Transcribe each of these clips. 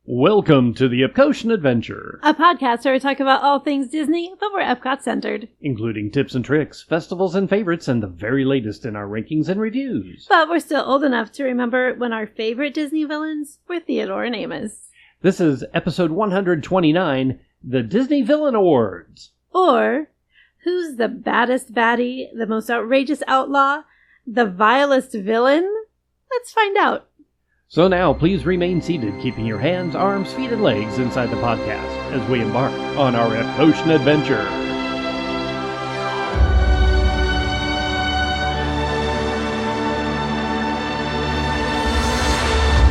Welcome to the Epcotian Adventure, a podcast where we talk about all things Disney, but we're Epcot-centered. including tips and tricks, festivals and favorites, and the very latest in our rankings and reviews. But we're still old enough to remember when our favorite Disney villains were Theodore and Amos. This is episode 129, the Disney Villain Awards. Or, who's the baddest baddie, the most outrageous outlaw, the vilest villain? Let's find out. So now, please remain seated, keeping your hands, arms, feet, and legs inside the podcast as we embark on our Epcotian adventure.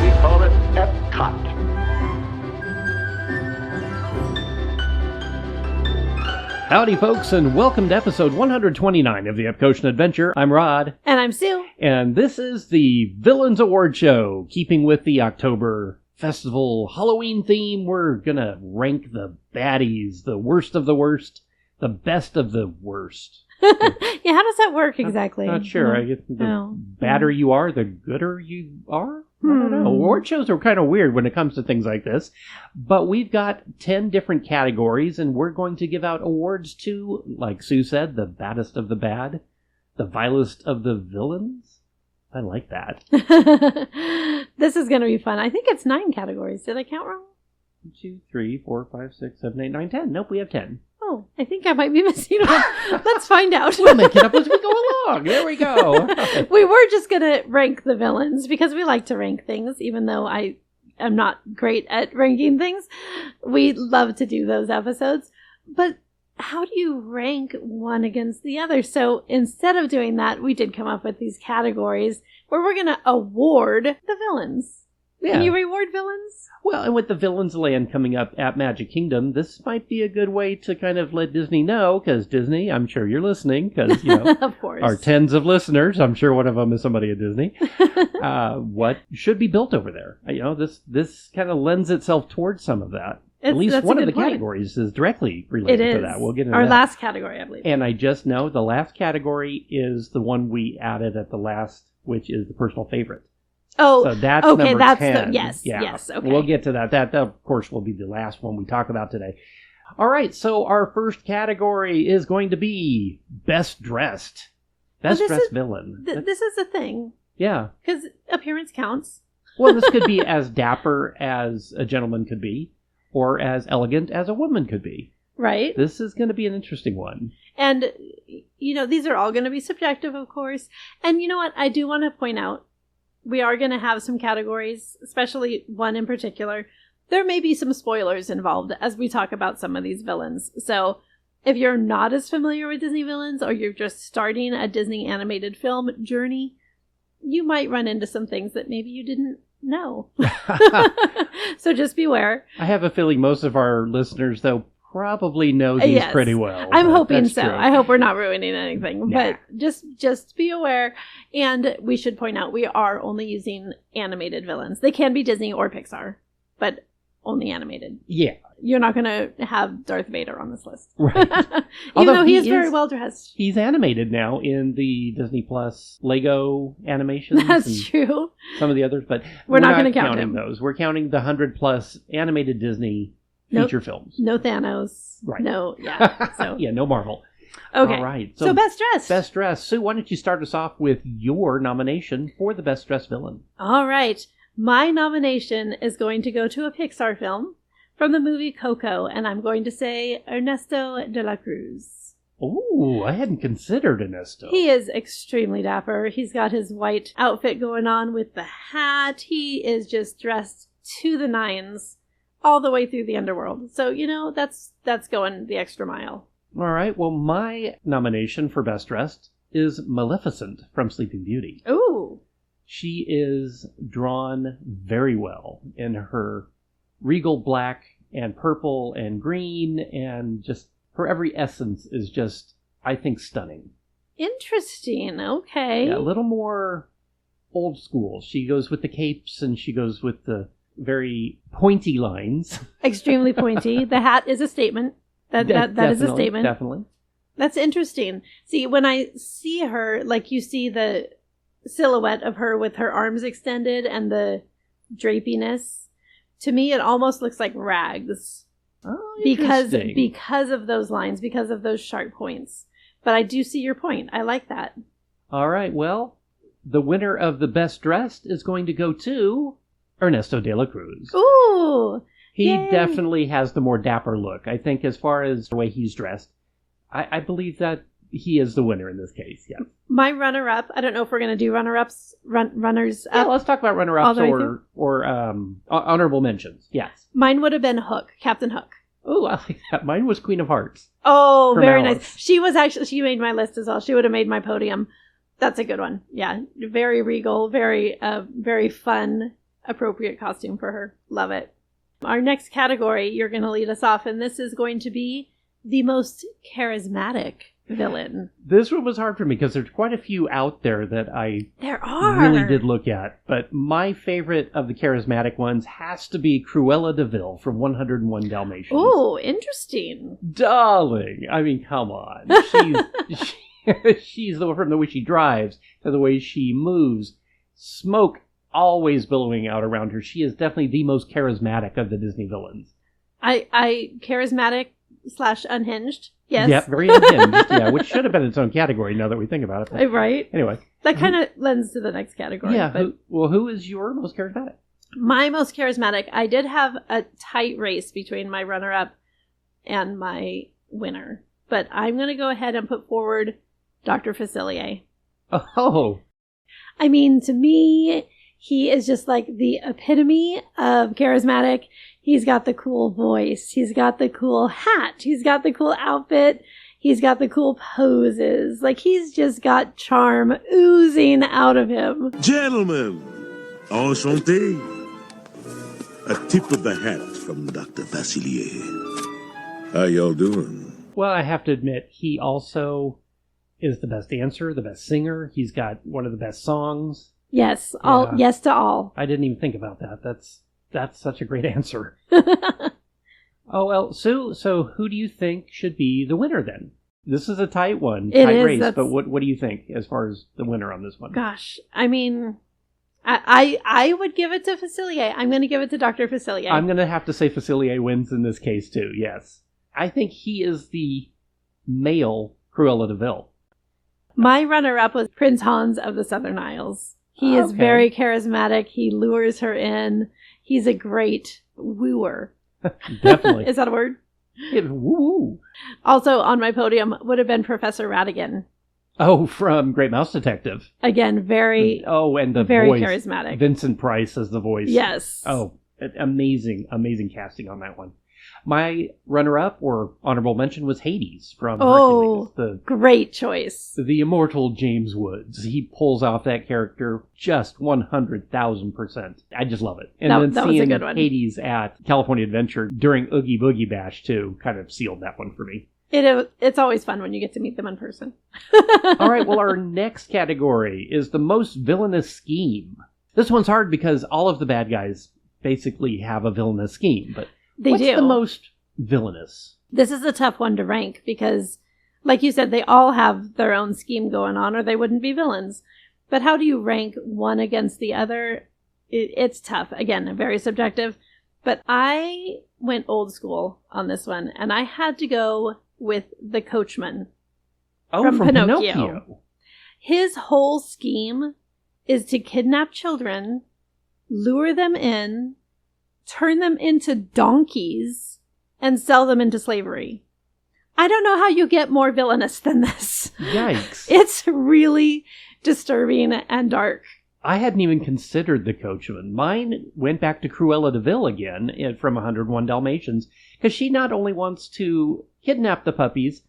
We call it Epcot. Howdy, folks, and welcome to episode 129 of the Epcotian Adventure. I'm Rod. And I'm Sue. And this is the Villains Award Show. Keeping with the October Festival Halloween theme, we're gonna rank the baddies, the worst of the worst, the best of the worst. Yeah, how does that work exactly? Not sure. I guess the badder you are, the gooder you are? I don't know. Award shows are kind of weird when it comes to things like this. But we've got 10 different categories, and we're going to give out awards to, like Sue said, the baddest of the bad, the vilest of the villains. I like that. This is going to be fun. I think it's 9 categories. Did I count wrong? 1, 2, 3, 4, 5, 6, 7, 8, 9, 10. Nope, we have 10. Oh, I think I might be missing one. Let's find out. We'll make it up as we go along. There we go. We were just going to rank the villains because we like to rank things, even though I am not great at ranking things. We love to do those episodes. But how do you rank one against the other? So instead of doing that, we did come up with these categories where we're going to award the villains. Yeah. Can you reward villains? Well, and with the Villains Land coming up at Magic Kingdom, this might be a good way to kind of let Disney know, because Disney, I'm sure you're listening, because, you know, of course, our tens of listeners, I'm sure one of them is somebody at Disney, what should be built over there. You know, this kind of lends itself towards some of that. At least one of the categories is directly related to that. We'll get into our that. last category, I believe. And I just know the last category is the one we added at the last, which is the personal favorite. Oh, so that's okay, number that's 10. Yes, okay. We'll get to that. That, of course, will be the last one we talk about today. All right, so our first category is going to be Best Dressed. Best Dressed Villain. This is a thing. Yeah. Because appearance counts. Well, this could be as dapper as a gentleman could be, or as elegant as a woman could be. Right. This is going to be an interesting one. And, you know, these are all going to be subjective, of course. And you know what? I do want to point out, we are going to have some categories, especially one in particular. There may be some spoilers involved as we talk about some of these villains. So if you're not as familiar with Disney villains, or you're just starting a Disney animated film journey, you might run into some things that maybe you didn't know. So just beware. I have a feeling most of our listeners, though, probably know these pretty well. I'm hoping so. True. I hope we're not ruining anything. Nah. But just be aware. And we should point out, we are only using animated villains. They can be Disney or Pixar, but only animated. Yeah. You're not going to have Darth Vader on this list. Right. Even though he is very well dressed. He's animated now in the Disney Plus Lego animations. That's true. Some of the others, but we're not going to count counting those. We're counting the 100 plus animated Disney feature films. No Thanos. Right. No, yeah. So. Yeah, no Marvel. Okay. All right. So Best Dressed. Best Dressed. Sue, why don't you start us off with your nomination for the Best Dressed Villain? All right. My nomination is going to go to a Pixar film from the movie Coco, and I'm going to say Ernesto de la Cruz. Oh, I hadn't considered Ernesto. He is extremely dapper. He's got his white outfit going on with the hat. He is just dressed to the nines all the way through the underworld. So, you know, that's going the extra mile. All right. Well, my nomination for Best Dressed is Maleficent from Sleeping Beauty. Ooh. She is drawn very well in her regal black and purple and green, and just her every essence is just, I think, stunning. Interesting. Okay. Yeah, a little more old school. She goes with the capes, and she goes with the very pointy lines. Extremely pointy. The hat is a statement. That is a statement. Definitely. That's interesting. See, when I see her, like you see the silhouette of her with her arms extended and the drapiness, To me, it almost looks like rags. Oh, Because of those lines, because of those sharp points. But I do see your point. I like that. All right, well, the winner of the Best Dressed is going to go to Ernesto de la Cruz. Ooh! He Yay. definitely has the more dapper look. I think as far as the way he's dressed, I believe that he is the winner in this case, yeah. My runner-up, I don't know if we're going to do runner-ups, runners Yeah, up. let's talk about runner-ups All the way or honorable mentions, yes. Mine would have been Hook, Captain Hook. Oh, I like that. Mine was Queen of Hearts. Oh, From very Alice. nice. She made my list as well. She would have made my podium. That's a good one. Yeah, very regal, very fun, appropriate costume for her. Love it. Our next category, you're going to lead us off, and this is going to be the most charismatic villain. This one was hard for me because there's quite a few out there that I There are. really did look at. But my favorite of the charismatic ones has to be Cruella de Vil from 101 Dalmatians. Oh, interesting. Darling! I mean, come on. She's from the way she drives to the way she moves. Smoke always billowing out around her. She is definitely the most charismatic of the Disney villains. I charismatic / unhinged. Yes. Yeah, very unhinged. Yeah, which should have been its own category now that we think about it. But Right? anyway. That kind of lends to the next category. Yeah. But Who is your most charismatic? my most charismatic, I did have a tight race between my runner-up and my winner. But I'm going to go ahead and put forward Dr. Facilier. Oh. I mean, to me, he is just like the epitome of charismatic. He's got the cool voice. He's got the cool hat. He's got the cool outfit. He's got the cool poses. Like, he's just got charm oozing out of him. Gentlemen, enchanté. A tip of the hat from Dr. Facilier. How y'all doing? Well, I have to admit, he also is the best dancer, the best singer. He's got one of the best songs. Yes, Yeah. yes to all. I didn't even think about that. That's such a great answer. Oh, well, Sue, so who do you think should be the winner then? This is a tight one, It tight is, race, that's- but what do you think as far as the winner on this one? Gosh, I mean, I would give it to Facilier. I'm going to give it to Dr. Facilier. I'm going to have to say Facilier wins in this case too, yes. I think he is the male Cruella de Vil. My runner-up was Prince Hans of the Southern Isles. He is Okay. very charismatic. He lures her in. He's a great wooer. Definitely. Is that a word? Woo! Also on my podium would have been Professor Ratigan. Oh, from Great Mouse Detective. Again, very, Oh, and the very voice. charismatic. Vincent Price as the voice. Yes. Oh, amazing casting on that one. My runner-up or honorable mention was Hades from Oh. Hercules. Great choice. The immortal James Woods. He pulls off that character just 100,000%. I just love it. And That then was a seeing good one. Hades at California Adventure during Oogie Boogie Bash, too, kind of sealed that one for me. It's always fun when you get to meet them in person. All right, well, our next category is the most villainous scheme. This one's hard because all of the bad guys basically have a villainous scheme, but They what's do. the most villainous? This is a tough one to rank because, like you said, they all have their own scheme going on or they wouldn't be villains. But how do you rank one against the other? It's tough. Again, very subjective. But I went old school on this one, and I had to go with the coachman. Oh, From from Pinocchio. Pinocchio. His whole scheme is to kidnap children, lure them in, turn them into donkeys, and sell them into slavery. I don't know how you get more villainous than this. Yikes. It's really disturbing and dark. I hadn't even considered the coachman. Mine went back to Cruella de Vil again from 101 Dalmatians, because she not only wants to kidnap the puppies,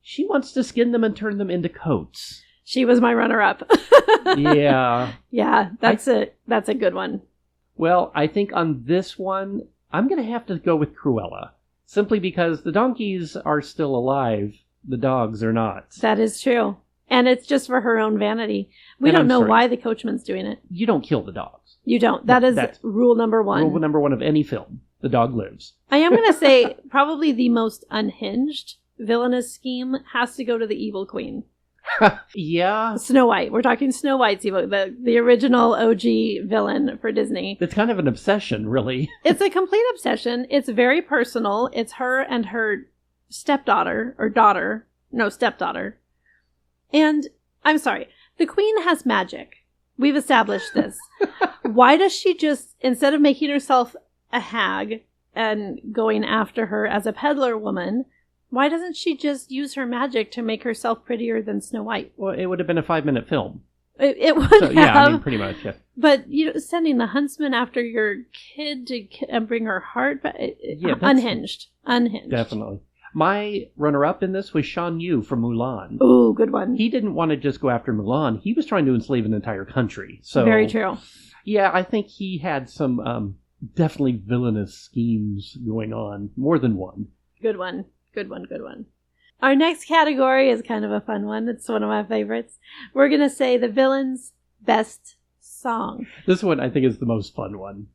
she wants to skin them and turn them into coats. She was my runner-up. Yeah. Yeah, that's a good one. Well, I think on this one, I'm going to have to go with Cruella. Simply because the donkeys are still alive, the dogs are not. That is true. And it's just for her own vanity. We And don't I'm know sorry. why the coachman's doing it. You don't kill the dogs. You don't. That's rule number one. Rule number one of any film. The dog lives. I am going to say probably the most unhinged villainous scheme has to go to the evil queen. Yeah. Snow White. We're talking Snow White's evil, the original OG villain for Disney. It's kind of an obsession, really. It's a complete obsession. It's very personal. It's her and her stepdaughter, or daughter. No, stepdaughter. And, I'm sorry, the queen has magic. We've established this. Why does she just, instead of making herself a hag and going after her as a peddler woman, why doesn't she just use her magic to make herself prettier than Snow White? Well, it would have been a 5-minute film. It would have. Yeah, I mean, pretty much, yeah. But, sending the huntsman after your kid and bring her heart back, Yeah, unhinged. Definitely. My runner-up in this was Shan Yu from Mulan. Ooh, good one. He didn't want to just go after Mulan. He was trying to enslave an entire country. So very true. Yeah, I think he had some definitely villainous schemes going on. More than one. Good one. Good one. Our next category is kind of a fun one. It's one of my favorites. We're going to say the villain's best song. This one I think is the most fun one.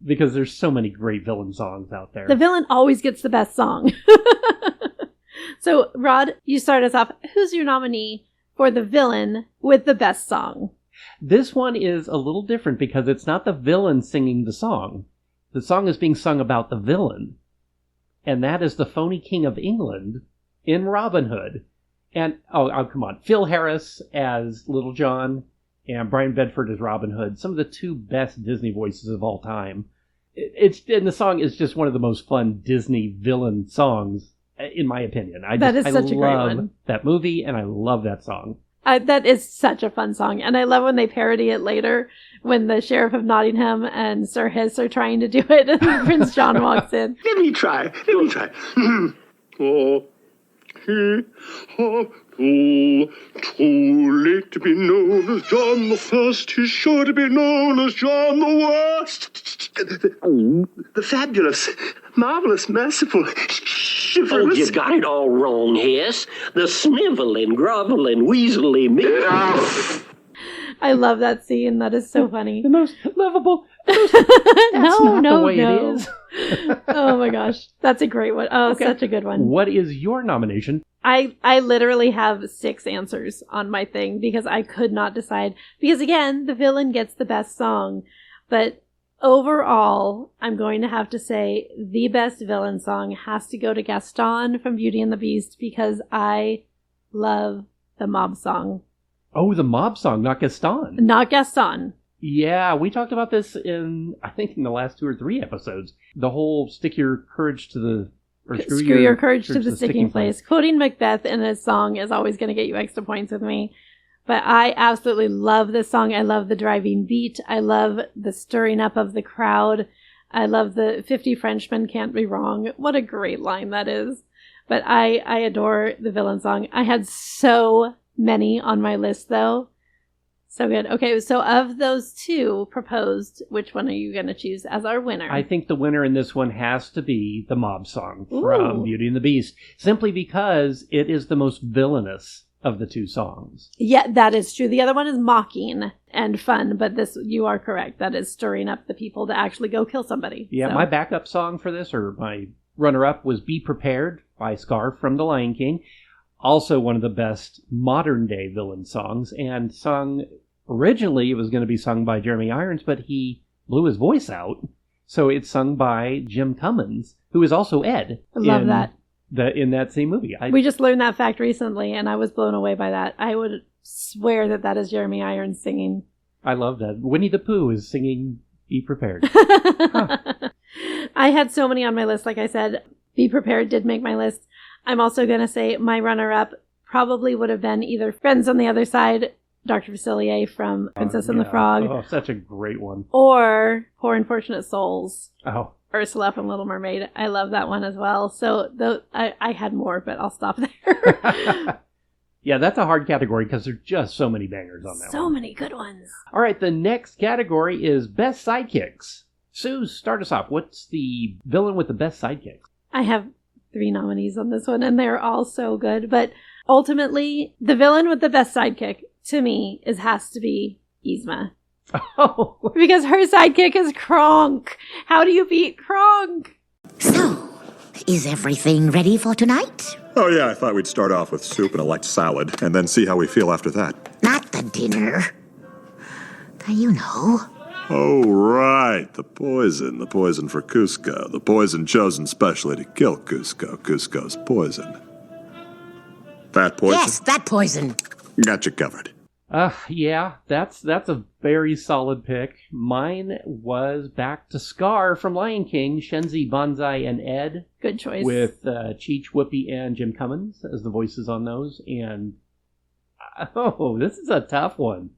Because there's so many great villain songs out there. The villain always gets the best song. So, Rod, you start us off. Who's your nominee for the villain with the best song? This one is a little different because it's not the villain singing the song. The song is being sung about the villain. And that is the phony King of England in Robin Hood. And, oh, come on. Phil Harris as Little John and Brian Bedford as Robin Hood. Some of the two best Disney voices of all time. And the song is just one of the most fun Disney villain songs, in my opinion. I such a great one. love that movie, and I love that song. That is such a fun song. And I love when they parody it later, when the Sheriff of Nottingham and Sir Hiss are trying to do it, and Prince John walks in. Let me try. Oh, too late to be known as John the First. He's sure to be known as John the Worst. The fabulous, marvelous, merciful, chivalrous. Oh, you got it all wrong, Hiss. The sniveling, groveling, weaselly me. I love that scene. That is so funny. The most lovable. That's not the way it is. Oh my gosh. That's a great one. Oh, Okay. Such a good one. What is your nomination? I literally have 6 answers on my thing because I could not decide. Because again, the villain gets the best song. But overall, I'm going to have to say the best villain song has to go to Gaston from Beauty and the Beast because I love the mob song. Oh, the mob song, not Gaston. Not Gaston. Yeah, we talked about this in the last 2 or 3 episodes. The whole stick your courage to the... Or Screw your courage to the sticking place. Quoting Macbeth in a song is always going to get you extra points with me. But I absolutely love this song. I love the driving beat. I love the stirring up of the crowd. I love the 50 Frenchmen can't be wrong. What a great line that is. But I adore the villain song. I had so many on my list, though. So good. Okay, so of those 2 proposed, which one are you going to choose as our winner? I think the winner in this one has to be the mob song Ooh. from Beauty and the Beast, simply because it is the most villainous of the 2 songs. Yeah, that is true. The other one is mocking and fun, but this, you are correct. That is stirring up the people to actually go kill somebody. Yeah, so. My backup song for this, or my runner-up, was Be Prepared by Scar from The Lion King. Also one of the best modern-day villain songs, and sung... Originally, it was going to be sung by Jeremy Irons, but he blew his voice out. So it's sung by Jim Cummins, who is also Ed. I love that. In that same movie. We just learned that fact recently, and I was blown away by that. I would swear that is Jeremy Irons singing. I love that. Winnie the Pooh is singing Be Prepared. I had so many on my list, like I said. Be Prepared did make my list. I'm also going to say my runner-up probably would have been either Friends on the Other Side, Dr. Facilier from Princess and the Frog. Oh, such a great one. Or Poor Unfortunate Souls. Oh. Ursula from Little Mermaid. I love that one as well. So I had more, but I'll stop there. Yeah, that's a hard category because there's just so many bangers on that one. So many good ones. All right, the next category is Best Sidekicks. Sue, start us off. What's the villain with the best sidekicks? I have 3 nominees on this one, and they're all so good. But ultimately, the villain with the best sidekick, to me, has to be Yzma. Oh. Because her sidekick is Kronk. How do you beat Kronk? So, is everything ready for tonight? Oh, yeah, I thought we'd start off with soup and a light salad, and then see how we feel after that. Not the dinner. You know. Oh, right, the poison for Cusco, the poison chosen specially to kill Cusco's poison. That poison? Yes, that poison. Got you covered. Yeah, that's a very solid pick. Mine was back to Scar from Lion King, Shenzi, Banzai, and Ed. Good choice. With Cheech, Whoopi, and Jim Cummins as the voices on those. And, this is a tough one.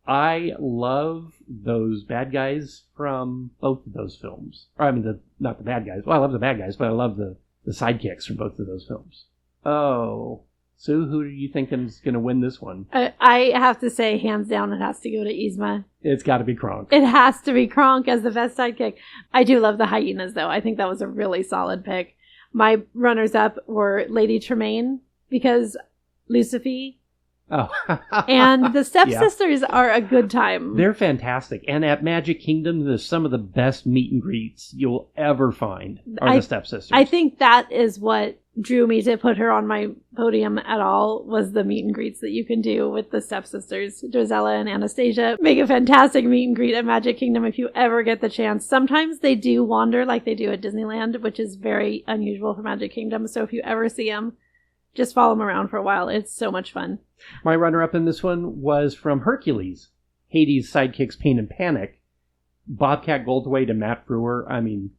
I love those bad guys from both of those films. Or, I mean, not the bad guys. Well, I love the bad guys, but I love the sidekicks from both of those films. Oh, Sue, who do you think is going to win this one? I have to say, hands down, it has to go to Yzma. It's got to be Kronk. It has to be Kronk as the best sidekick. I do love the hyenas, though. I think that was a really solid pick. My runners-up were Lady Tremaine, because Lucifer. Oh. And the stepsisters are a good time. They're fantastic. And at Magic Kingdom, there's some of the best meet and greets you'll ever find are the stepsisters. I think that is what drew me to put her on my podium at all, was the meet and greets that you can do with the stepsisters. Drizella and Anastasia make a fantastic meet and greet at Magic Kingdom if you ever get the chance. Sometimes they do wander like they do at Disneyland, which is very unusual for Magic Kingdom. So if you ever see them, just follow them around for a while. It's so much fun. My runner-up in this one was from Hercules, Hades' sidekicks Pain and Panic, Bobcat Goldthwait and Matt Frewer. I mean,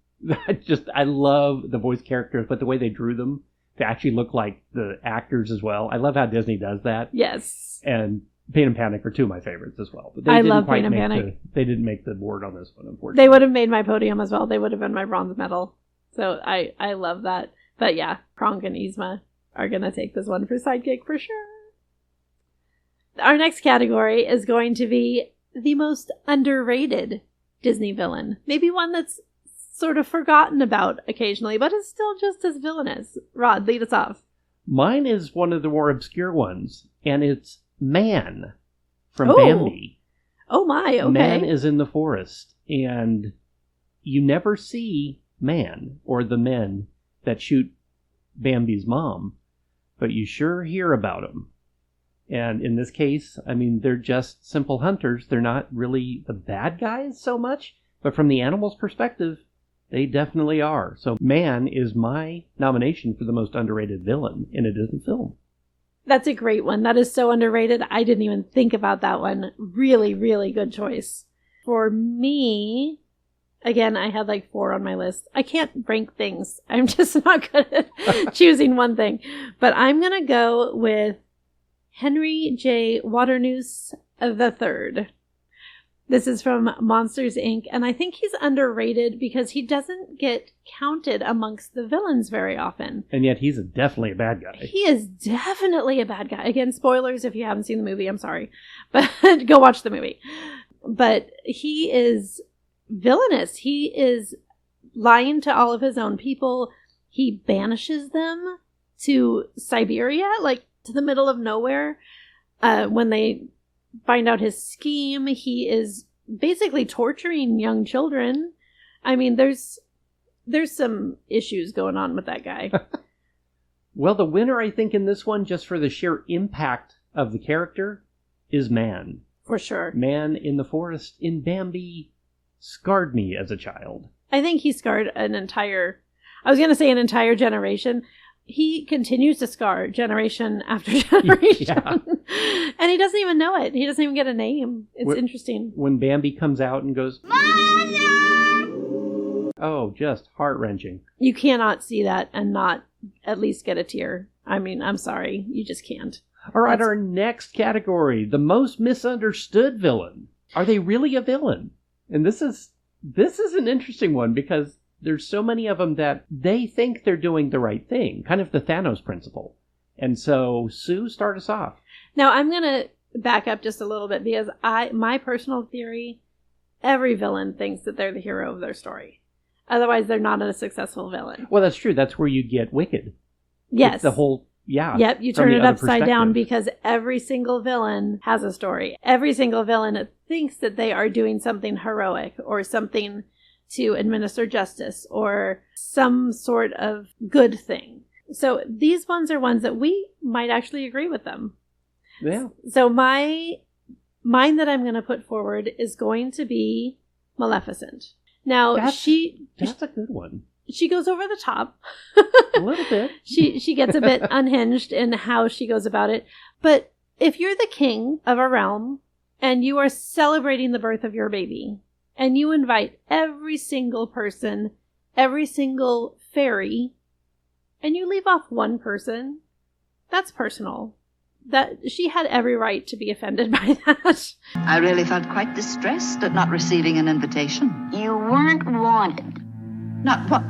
I love the voice characters, but the way they drew them to actually look like the actors as well. I love how Disney does that. Yes. And Pain and Panic are two of my favorites as well. But I love Pain and Panic. They didn't make the board on this one, unfortunately. They would have made my podium as well. They would have been my bronze medal. So I love that. But yeah, Kronk and Yzma are going to take this one for sidekick for sure. Our next category is going to be the most underrated Disney villain. Maybe one that's sort of forgotten about occasionally, but is still just as villainous. Rod, lead us off. Mine is one of the more obscure ones, and it's Man from Bambi. Oh my, okay. Man is in the forest, and you never see Man or the men that shoot Bambi's mom, but you sure hear about them. And in this case, I mean, they're just simple hunters. They're not really the bad guys so much, but from the animal's perspective, they definitely are. So Man is my nomination for the most underrated villain in a Disney film. That's a great one. That is so underrated. I didn't even think about that one. Really, really good choice. For me, again, I had like 4 on my list. I can't rank things. I'm just not good at choosing one thing. But I'm going to go with Henry J. Waternoose III. This is from Monsters, Inc., and I think he's underrated because he doesn't get counted amongst the villains very often. And yet he's definitely a bad guy. He is definitely a bad guy. Again, spoilers if you haven't seen the movie, I'm sorry. But go watch the movie. But he is villainous. He is lying to all of his own people. He banishes them to Siberia, like to the middle of nowhere. When they find out his scheme, he is basically torturing young children. I mean, there's some issues going on with that guy. Well, the winner, I think, in this one, just for the sheer impact of the character, is Man. For sure. Man in the forest in Bambi scarred me as a child. I think he scarred an entire generation. He continues to scar generation after generation. Yeah. And he doesn't even know it. He doesn't even get a name. It's interesting. When Bambi comes out and goes, Mother! Oh, just heart-wrenching. You cannot see that and not at least get a tear. I mean, I'm sorry. You just can't. All right, our next category, the most misunderstood villain. Are they really a villain? And this is an interesting one because there's so many of them that they think they're doing the right thing, kind of the Thanos principle. And so, Sue, start us off. Now, I'm going to back up just a little bit because my personal theory, every villain thinks that they're the hero of their story. Otherwise, they're not a successful villain. Well, that's true. That's where you get Wicked. Yes. It's the whole, yeah. Yep, you turn it upside down because every single villain has a story. Every single villain thinks that they are doing something heroic or something to administer justice or some sort of good thing. So these ones are ones that we might actually agree with them. Yeah. So mine that I'm going to put forward is going to be Maleficent. Now, That's a good one. She goes over the top. A little bit. She gets a bit unhinged in how she goes about it. But if you're the king of a realm and you are celebrating the birth of your baby and you invite every single person, every single fairy, and you leave off one person, that's personal. That she had every right to be offended by that. I really felt quite distressed at not receiving an invitation. You weren't wanted. Not what?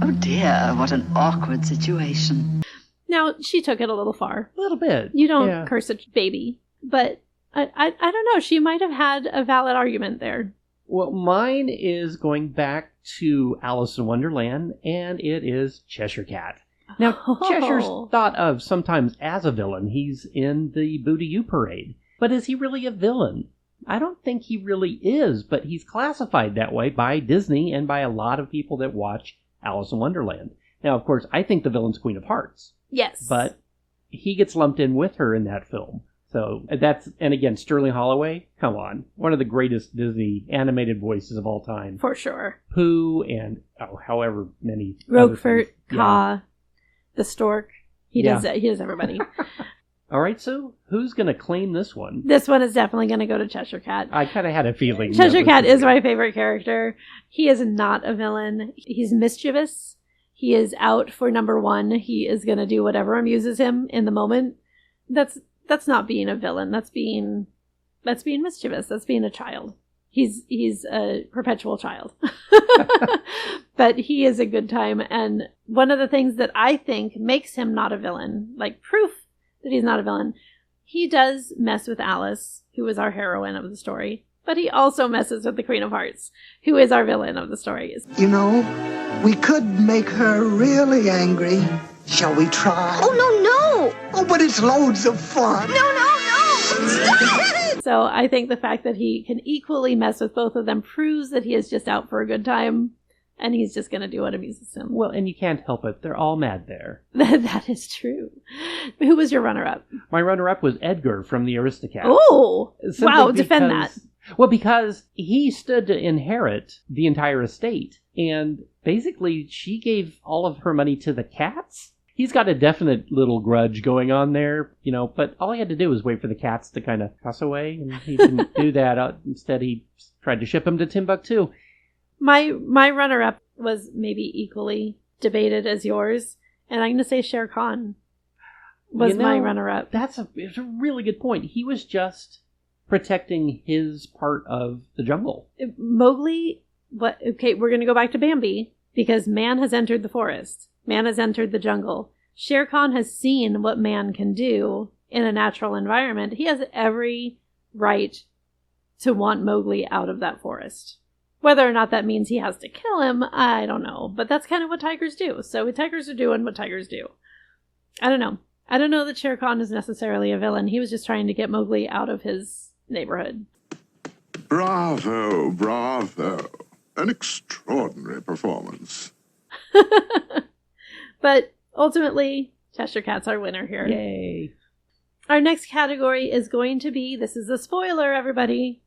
Oh dear, what an awkward situation. Now, she took it a little far. A little bit. You don't curse a baby. But I don't know. She might have had a valid argument there. Well, mine is going back to Alice in Wonderland, and it is Cheshire Cat. Now, Cheshire's thought of sometimes as a villain. He's in the Boo-to-You parade. But is he really a villain? I don't think he really is, but he's classified that way by Disney and by a lot of people that watch Alice in Wonderland. Now, of course, I think the villain's Queen of Hearts. Yes. But he gets lumped in with her in that film. So and again, Sterling Holloway, come on. One of the greatest Disney animated voices of all time. For sure. Pooh and, however many. Roquefort, Ka, the stork. He does everybody. All right, so who's going to claim this one? This one is definitely going to go to Cheshire Cat. I kind of had a feeling. Cheshire Cat is my favorite character. He is not a villain. He's mischievous. He is out for number one. He is going to do whatever amuses him in the moment. That's not being a villain. That's being mischievous. That's being a child. He's a perpetual child. But he is a good time. And one of the things that I think makes him not a villain, like proof that he's not a villain, he does mess with Alice, who is our heroine of the story. But he also messes with the Queen of Hearts, who is our villain of the stories. You know, we could make her really angry. Shall we try? Oh, no! Oh, but it's loads of fun. No! Stop! So I think the fact that he can equally mess with both of them proves that he is just out for a good time, and he's just going to do what amuses him. Well, and you can't help it. They're all mad there. That is true. Who was your runner-up? My runner-up was Edgar from the Aristocats. Oh! Wow, defend that. Well, because he stood to inherit the entire estate, and basically she gave all of her money to the cats. He's got a definite little grudge going on there, but all he had to do was wait for the cats to kind of pass away, and he didn't do that. Instead, he tried to ship them to Timbuktu. My runner-up was maybe equally debated as yours, and I'm going to say Shere Khan was my runner-up. It's a really good point. He was just protecting his part of the jungle. Mowgli, okay, we're going to go back to Bambi, because man has entered the forest. Man has entered the jungle. Shere Khan has seen what man can do in a natural environment. He has every right to want Mowgli out of that forest. Whether or not that means he has to kill him, I don't know. But that's kind of what tigers do. So tigers are doing what tigers do. I don't know. I don't know that Shere Khan is necessarily a villain. He was just trying to get Mowgli out of his neighborhood. Bravo. An extraordinary performance. But ultimately, Cheshire Cat's our winner here. Yay. Our next category is going to be, this is a spoiler, everybody,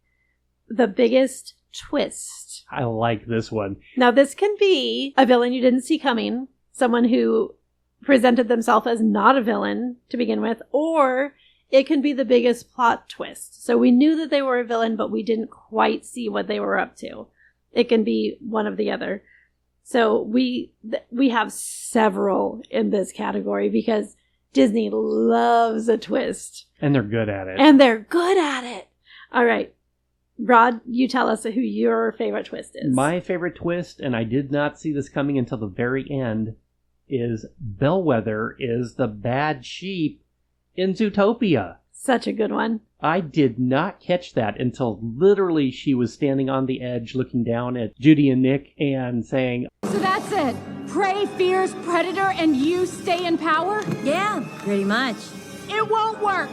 the biggest twist. I like this one. Now, this can be a villain you didn't see coming, someone who presented themselves as not a villain to begin with, or it can be the biggest plot twist. So we knew that they were a villain, but we didn't quite see what they were up to. It can be one of the other. So we have several in this category because Disney loves a twist. And they're good at it. All right. Rod, you tell us who your favorite twist is. My favorite twist, and I did not see this coming until the very end, is Bellwether is the bad sheep in Zootopia. Such a good one. I did not catch that until literally she was standing on the edge looking down at Judy and Nick and saying, "So that's it. Prey fears predator and you stay in power?" Yeah, pretty much. It won't work.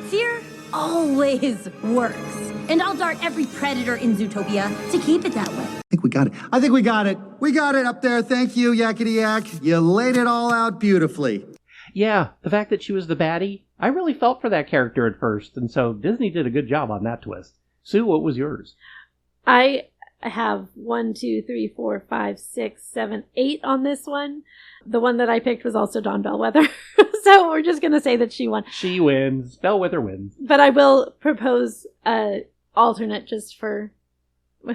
Fear always works. And I'll dart every predator in Zootopia to keep it that way. I think we got it. We got it up there. Thank you, Yakety Yak. You laid it all out beautifully. Yeah, the fact that she was the baddie, I really felt for that character at first, and so Disney did a good job on that twist. Sue, what was yours? I have 1, 2, 3, 4, 5, 6, 7, 8 on this one. The one that I picked was also Dawn Bellwether. So we're just going to say that she won. She wins. Bellwether wins. But I will propose an alternate just for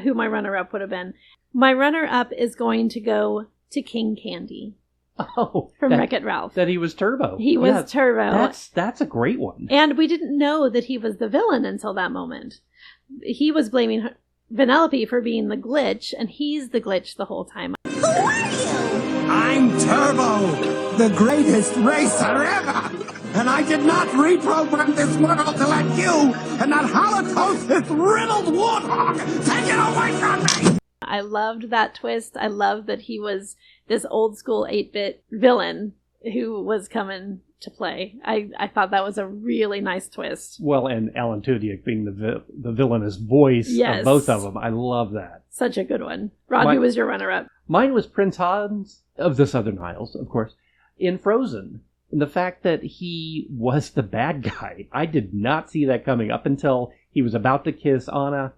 who my runner-up would have been. My runner-up is going to go to King Candy. Oh, from Wreck-It Ralph. That he was Turbo. He was Turbo. That's a great one. And we didn't know that he was the villain until that moment. He was blaming Vanellope for being the glitch, and he's the glitch the whole time. Who are you? I'm Turbo, the greatest racer ever. And I did not reprogram this world to let you and that Holocaust riddled warthog take it away from me. I loved that twist. I loved that he was this old school 8-bit villain who was coming to play. I thought that was a really nice twist. Well, and Alan Tudyk being the villainous voice of both of them. I love that. Such a good one. Rod, who was your runner-up? Mine was Prince Hans of the Southern Isles, of course, in Frozen. And the fact that he was the bad guy, I did not see that coming up until he was about to kiss Anna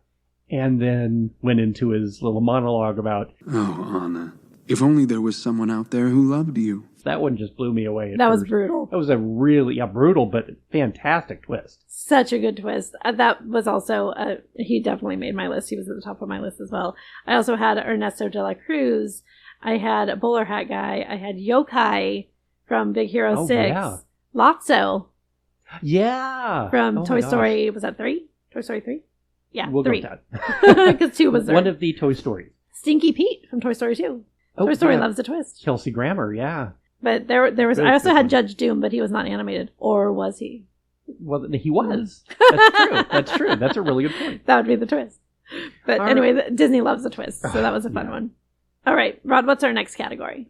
and then went into his little monologue about, "Oh, Anna, if only there was someone out there who loved you." That one just blew me away. That was brutal. That was a really, brutal but fantastic twist. Such a good twist. That was also, he definitely made my list. He was at the top of my list as well. I also had Ernesto de la Cruz. I had a bowler hat guy. I had Yokai from Big Hero 6. Yeah. Lotso. Yeah. From Toy Story, was that 3? Toy Story 3? Yeah, we'll 3. Go with that. Because 2 was there. One of the Toy Stories. Stinky Pete from Toy Story 2. Toy Story loves a twist. Kelsey Grammer, yeah. But there was. I also had Judge Doom, but he was not animated. Or was he? Well, he was. That's true. That's true. That's a really good point. That would be the twist. But anyway, Disney loves a twist, so that was a fun one. All right, Rod, what's our next category?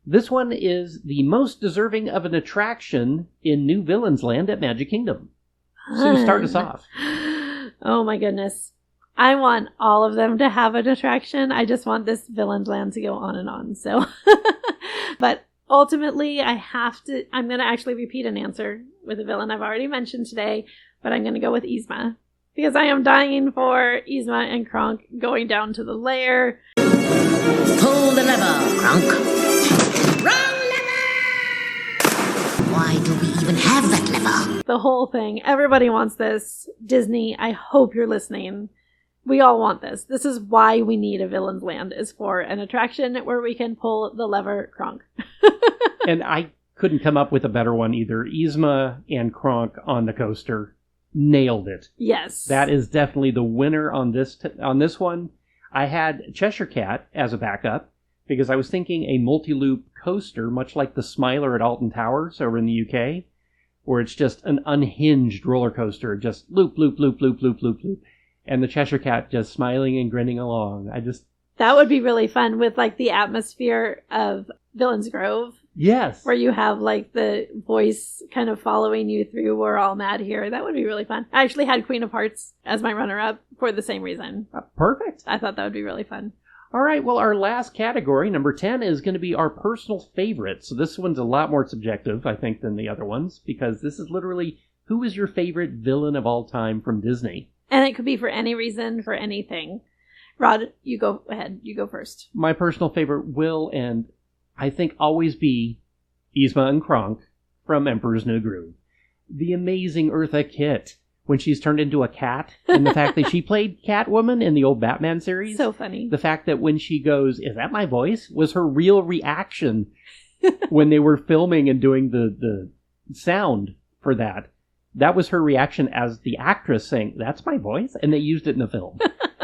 This one is the most deserving of an attraction in New Villains Land at Magic Kingdom. So start us off. Oh my goodness. I want all of them to have an attraction. I just want this Villains Land to go on and on. So, but ultimately, I'm going to actually repeat an answer with a villain I've already mentioned today, but I'm going to go with Yzma. Because I am dying for Yzma and Kronk going down to the lair. Pull the lever, Kronk. Wrong lever! Why do we even have that lever? The whole thing. Everybody wants this. Disney, I hope you're listening. We all want this. This is why we need a Villains Land, is for an attraction where we can pull the lever Kronk. And I couldn't come up with a better one either. Yzma and Kronk on the coaster nailed it. Yes. That is definitely the winner on this one. I had Cheshire Cat as a backup because I was thinking a multi-loop coaster, much like the Smiler at Alton Towers over in the UK, where it's just an unhinged roller coaster, just loop, loop, loop, loop, loop, loop, loop. And the Cheshire Cat just smiling and grinning along. That would be really fun with like the atmosphere of Villains Grove. Yes. Where you have like the voice kind of following you through We're All Mad Here. That would be really fun. I actually had Queen of Hearts as my runner-up for the same reason. Perfect. I thought that would be really fun. All right. Well, our last category, number 10, is going to be our personal favorite. So this one's a lot more subjective, I think, than the other ones, because this is literally who is your favorite villain of all time from Disney? And it could be for any reason, for anything. Rod, you go ahead. You go first. My personal favorite will, and I think always be, Yzma and Kronk from Emperor's New Groove. The amazing Eartha Kitt, when she's turned into a cat, and the fact that she played Catwoman in the old Batman series. So funny. The fact that when she goes, "Is that my voice?" was her real reaction when they were filming and doing the sound for that. That was her reaction as the actress saying, "That's my voice," and they used it in the film.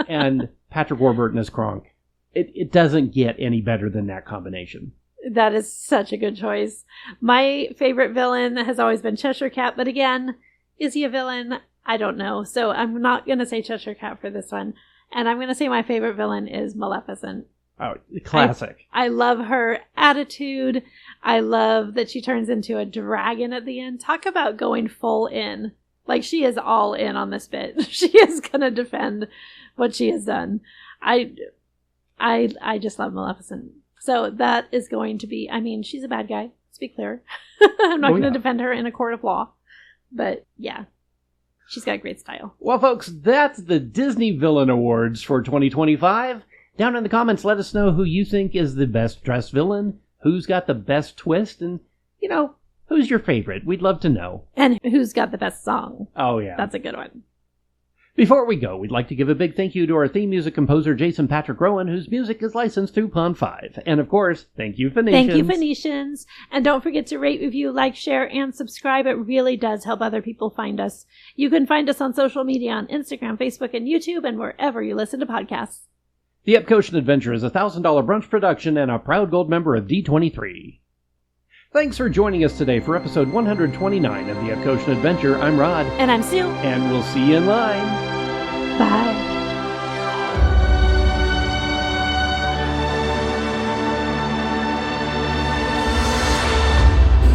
And Patrick Warburton as Kronk. It doesn't get any better than that combination. That is such a good choice. My favorite villain has always been Cheshire Cat, but again, is he a villain? I don't know. So I'm not going to say Cheshire Cat for this one. And I'm going to say my favorite villain is Maleficent. Oh, classic. I love her attitude. I love that she turns into a dragon at the end. Talk about going full in. Like, she is all in on this bit. She is going to defend what she has done. I I just love Maleficent. So that is going to be, I mean, she's a bad guy, let's be clear. I'm not going to defend her in a court of law. But yeah, she's got great style. Well, folks, that's the Disney Villain Awards for 2025. Down in the comments, let us know who you think is the best dressed villain, who's got the best twist, and, you know, who's your favorite? We'd love to know. And who's got the best song? Oh, yeah. That's a good one. Before we go, we'd like to give a big thank you to our theme music composer, Jason Patrick Rowan, whose music is licensed through Pond 5. And of course, thank you, Phoenicians. Thank you, Phoenicians. And don't forget to rate, review, like, share, and subscribe. It really does help other people find us. You can find us on social media on Instagram, Facebook, and YouTube, and wherever you listen to podcasts. The Epcotian Adventure is a $1,000 brunch production and a proud gold member of D23. Thanks for joining us today for episode 129 of the Epcotian Adventure. I'm Rod. And I'm Sue. And we'll see you in line. Bye.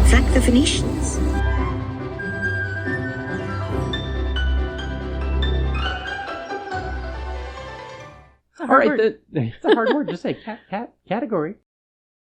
Thank the Phoenicians. All right, it's a hard word to say. Category.